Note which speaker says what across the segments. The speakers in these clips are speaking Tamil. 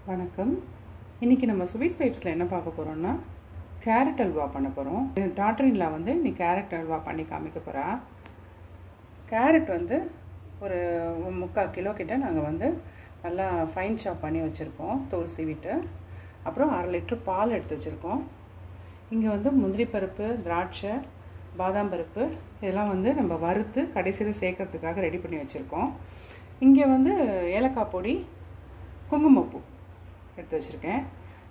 Speaker 1: வணக்கம். இன்றைக்கி நம்ம ஸ்வீட் பைப்ஸில் என்ன பார்க்க போகிறோம்னா கேரட் அல்வா பண்ண போகிறோம். டாட்டரின்ல நீ கேரட் அல்வா பண்ணி காமிக்க போகிறா. கேரட் ஒரு 3/4 கிலோ கிட்ட நாங்கள் நல்லா ஃபைன் சாப் பண்ணி வச்சுருக்கோம், தோல் சீவிட்டு. அப்புறம் 1/2 லிட்டர் பால் எடுத்து வச்சுருக்கோம். இங்கே முந்திரி பருப்பு, திராட்சை, பாதாம் பருப்பு இதெல்லாம் நம்ம வறுத்து கடைசியில் சேர்க்கறதுக்காக ரெடி பண்ணி வச்சுருக்கோம். இங்கே ஏலக்காய் பொடி, குங்குமப்பூ எடுத்து வச்சுருக்கேன்.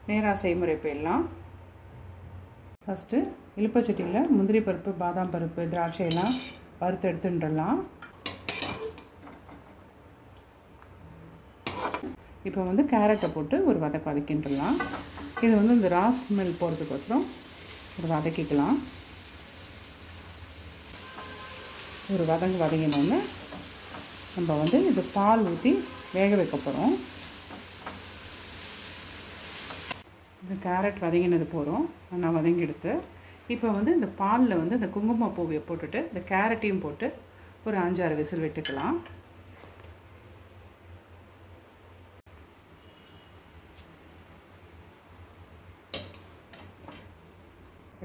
Speaker 1: நேராக செய்முறை போயிடலாம். ஃபஸ்ட்டு இலுப்பச்சட்டியில் முந்திரி பருப்பு, பாதாம் பருப்பு, திராட்சையெல்லாம் வறுத்து எடுத்துட்டுலாம். இப்போ கேரட்டை போட்டு ஒரு வதக்கிட்டுலாம். இது இந்த ரா ஸ்மெல் போகிறதுக்கோசரம் ஒரு வதக்கிக்கலாம். ஒரு வதங்கினோன்னு நம்ம இது பால் ஊற்றி வேக வைக்க போகிறோம். இந்த கேரட் வதங்கினது போகிறோம், நல்லா வதங்கி எடுத்து இப்போ இந்த பாலில் இந்த குங்குமப்பூவை போட்டுட்டு இந்த கேரட்டையும் போட்டு ஒரு 5-6 விசில் விட்டுக்கலாம்.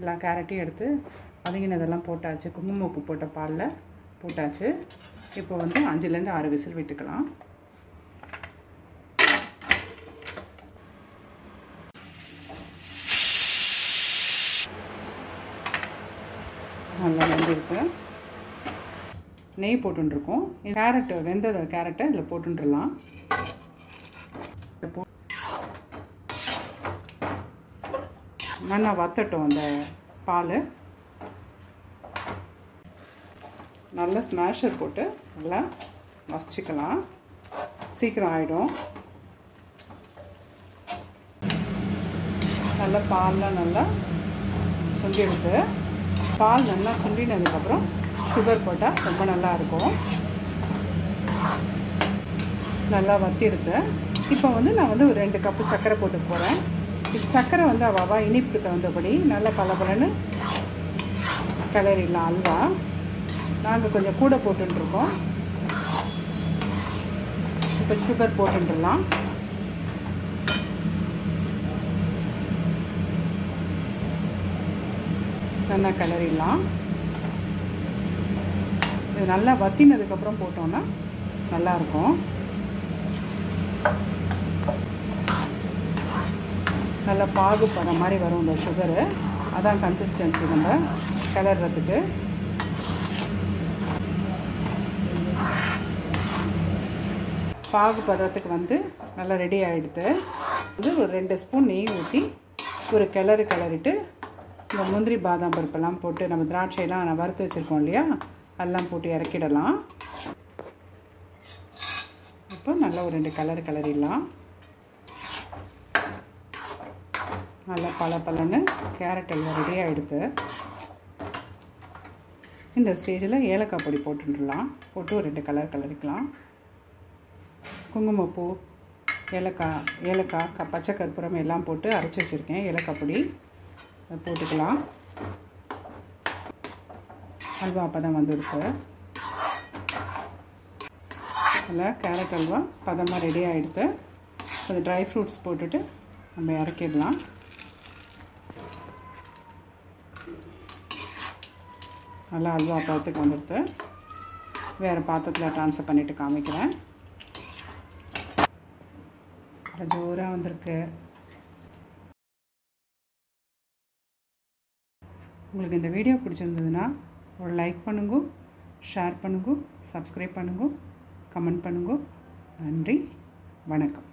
Speaker 1: எல்லா கேரட்டையும் எடுத்து வதங்கினதெல்லாம் போட்டாச்சு. குங்குமப்பூ போட்ட பாலில் போட்டாச்சு. இப்போ 5லேருந்து 6 விசில் விட்டுக்கலாம். நல்லா வெந்திருக்கு. நெய் போட்டுருக்கோம். கேரட் வெந்தத கேரட்டை இதில் போட்டுடலாம். நல்லா வத்தட்டும் அந்த பால். நல்லா ஸ்மாஷர் போட்டு நல்லா மசிச்சுக்கலாம், சீக்கிரம் ஆகிடும். நல்லா பால்லாம் நல்லா சுண்டி எடுத்து, பால் நல்லா சுண்டினதுக்கப்புறம் சுகர் போட்டால் ரொம்ப நல்லாயிருக்கும். நல்லா வத்தி எடுத்து இப்போ நான் ஒரு 2 கப்பு சர்க்கரை போட்டு போகிறேன். சர்க்கரை அவாவா இனிப்புக்கு தகுந்தபடி நல்லா பலபலன்னு கிளறிடலாம். அல்வா நாங்கள் கொஞ்சம் கூட போட்டுருக்கோம். இப்போ சுகர் போட்டுடலாம். நல்லா கிளறிடலாம். இது நல்லா வத்தினதுக்கப்புறம் போட்டோன்னா நல்லாயிருக்கும். நல்லா பாகு போகிற மாதிரி வரும் இந்த சுகரு. அதான் கன்சிஸ்டன்சி நம்ம கிளறதுக்கு. பாகு பதத்துக்கு நல்லா ரெடி ஆகிடுது. ஒரு 2 ஸ்பூன் நெய் ஊற்றி ஒரு கிளறிட்டு இந்த முந்திரி பாதாம் பருப்பெல்லாம் போட்டு நம்ம திராட்சையெல்லாம் வறுத்து வச்சுருக்கோம் இல்லையா, அதெல்லாம் போட்டு இறக்கிடலாம். இப்போ நல்லா ஒரு 2 கிளறிடலாம். நல்லா பலன்னு கேரட் எல்லாம் ரெடி ஆகிடுது. இந்த ஸ்டேஜில் ஏலக்காய் பொடி போட்டுடலாம். போட்டு ஒரு 2 கிளறிக்கலாம். குங்குமப்பூ, ஏலக்காய், பச்சை கற்பூரம் எல்லாம் போட்டு அரைச்சி வச்சுருக்கேன். ஏலக்காய் பொடி அதை போட்டுக்கலாம். அல்வா பதம் வந்துடுச்சு. நல்லா கேரட் அல்வா பதமாக ரெடி ஆகிடுது. அது ட்ரை ஃப்ரூட்ஸ் போட்டுட்டு நம்ம இறக்கிடலாம். நல்லா அல்வா பதத்துக்கு வந்துடுது. வேறு பாத்திரத்தில் ட்ரான்ஸ்ஃபர் பண்ணிவிட்டு காமிக்கிறேன். ஜோராக வந்திருக்கு. உங்களுக்கு இந்த வீடியோ பிடிச்சிருந்ததுன்னா ஒரு லைக் பண்ணுங்க, ஷேர் பண்ணுங்க, சப்ஸ்கிரைப் பண்ணுங்க, கமெண்ட் பண்ணுங்க. நன்றி, வணக்கம்.